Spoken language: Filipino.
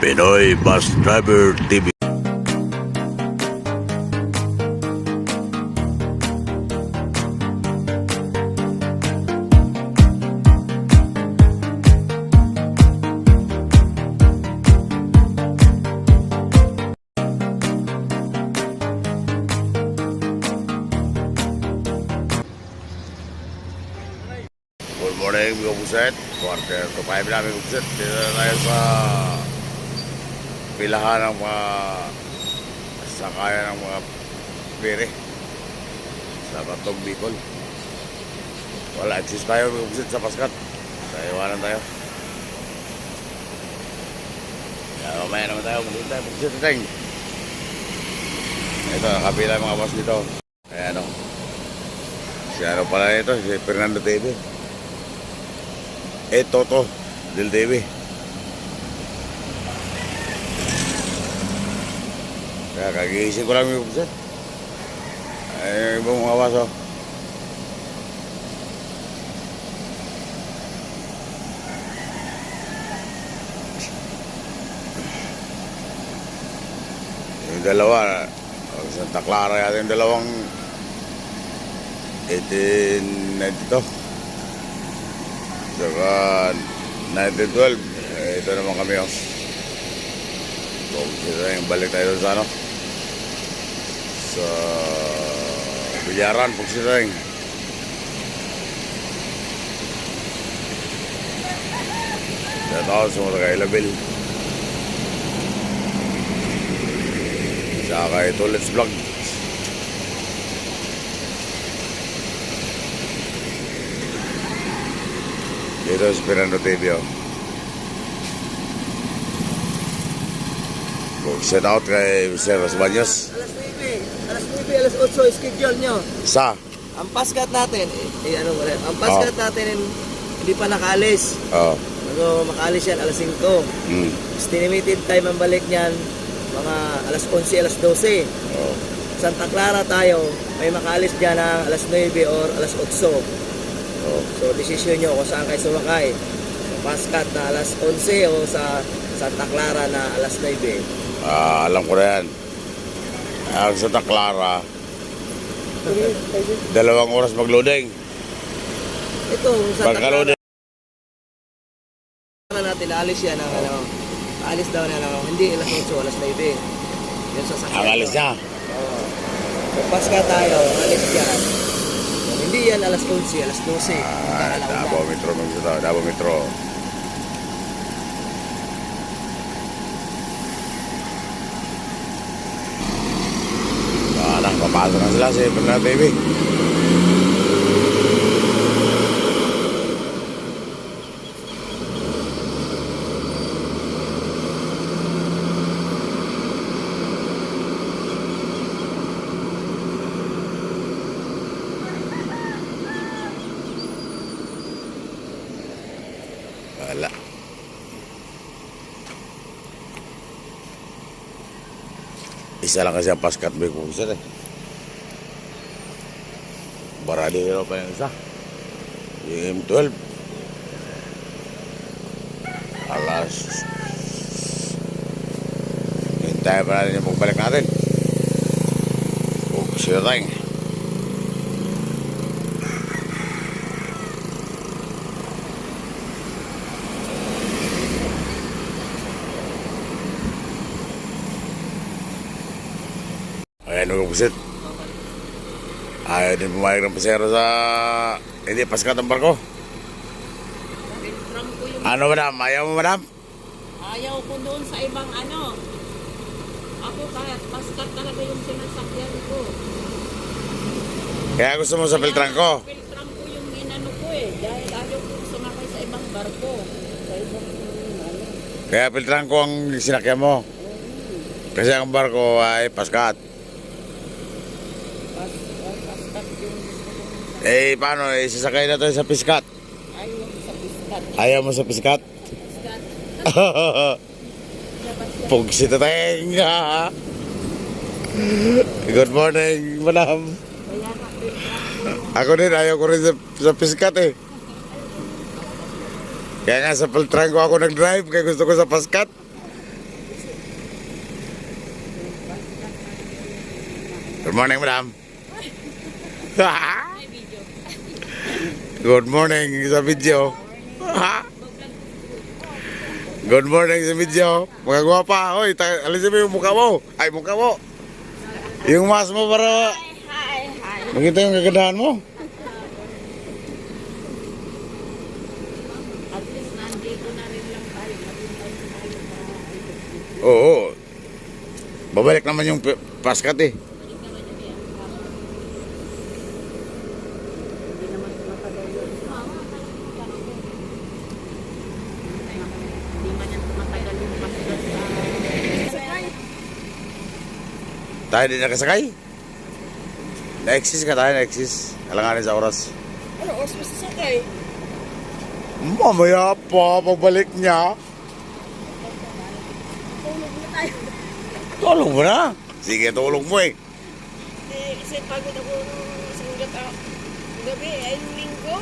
Pinoy Bus Driver TV. Good morning mga buset. Quarter to 5 namin mga buset. Dito na tayo sa pilahan ng mga sakayan ng mga pere sa Batong Bicol. Wala, exist tayo mga buset sa Paskat. Iwanan tayo. Kaya mamaya naman tayo. Malit tayo mga buset natin. Ito, nakapila yung mga bus dito. Kaya ano. Si ano pala ito, si Fernando TV. Toto del TV. Kaya kagigising ko lang yung buset. Ay, ibang mga baso. Yung dalawa, Santa Clara yata yung dalawang 1892. Saka 1912. Ito naman kami balik tayo sa ano, sa Bilyaran, Pugsiteng. Sa tao sa mga taga-Ilabil. Saka ito, let's vlog. Dito sa Fernando TV. Shout out kay Mr. Rosbaños. Alas 9, alas 8, schedule nyo. Sa? Ang paskat natin, ang paskat natin hindi pa nakaalis. Oo. So, makaalis yan alas 5. Estimated time ang balik niyan, mga alas 11, alas 12. Oo. Santa Clara tayo, may makaalis dyan ng alas 9 or alas 8. So, desisyon nyo kung saan kayo sumakay. Sa paskat na alas 11 o sa Santa Clara na alas 9. Alam ko na yan. Ang Santa Clara, 2 oras mag-loading. Ito, Santa Clara Pagka-loading. natin, alis yan ng alis daw na lang, hindi alas 8, alas 9. Yan sa sakyan. Ang alis niya. Oo. Kung paska tayo, alis yan. Hindi yan alas 11, alas 12. Davao Metro magsalita. Davao Metro. Papasok na sila sa Fernando TV. Wala. Isa lang kasi ang paskat may kukusar eh. Barali nyo pa yung isa. Yung M12. Alas. Hintayin pa natin yung pagbalik natin. Pugsiteng. Ayan, nagpusit. Ayaw din pumayag ng pasero sa hindi paskat ang barko. Ano madam? Ayaw mo madam? Ayaw ko doon sa ibang ano. Ako kahit paskat talaga yung sinasakyan ko. Kaya gusto mo sa filtran ko? Filtran ko yung inano ko eh. Dahil ayaw ko sumakay sa ibang barko. Sa ibang ano. Kaya filtran ko ang sinakyan mo. Kasi ang barko ay paskat. Paskat yung Paano? Sasakay na tayo sa piskat. ayaw sa piskat. Ayaw mo sa piskat? Piskat. Pugsiteng. Good morning, madam. Kaya nga, Ako din, ayaw ko rin sa piskat eh. Kaya nga sa Paltrango ako nag-drive, kaya gusto ko sa Paskat. Good morning, madam. May video. Good morning sa video. Good morning sa video. Mga gwapa. Hoy, alisin mo yung mukha mo. Ay, mukha mo. Yung mask mo para Hi. makita yung kagandahan mo. At least nandito na rin lang tayo. Oo. Babalik naman yung paskat eh. Hindi man yan tumatagal yung paskat sa... Tayo din nakasakay. Na-exist ka tayo, na-exist. Alanganin sa oras. Ano, oras mo sasakay? Mamaya pa, pagbalik niya. Tulog na tayo. Tulog mo na. Sige, tulog mo eh. Kasi pagod ako nung isang gabi, ay linggo.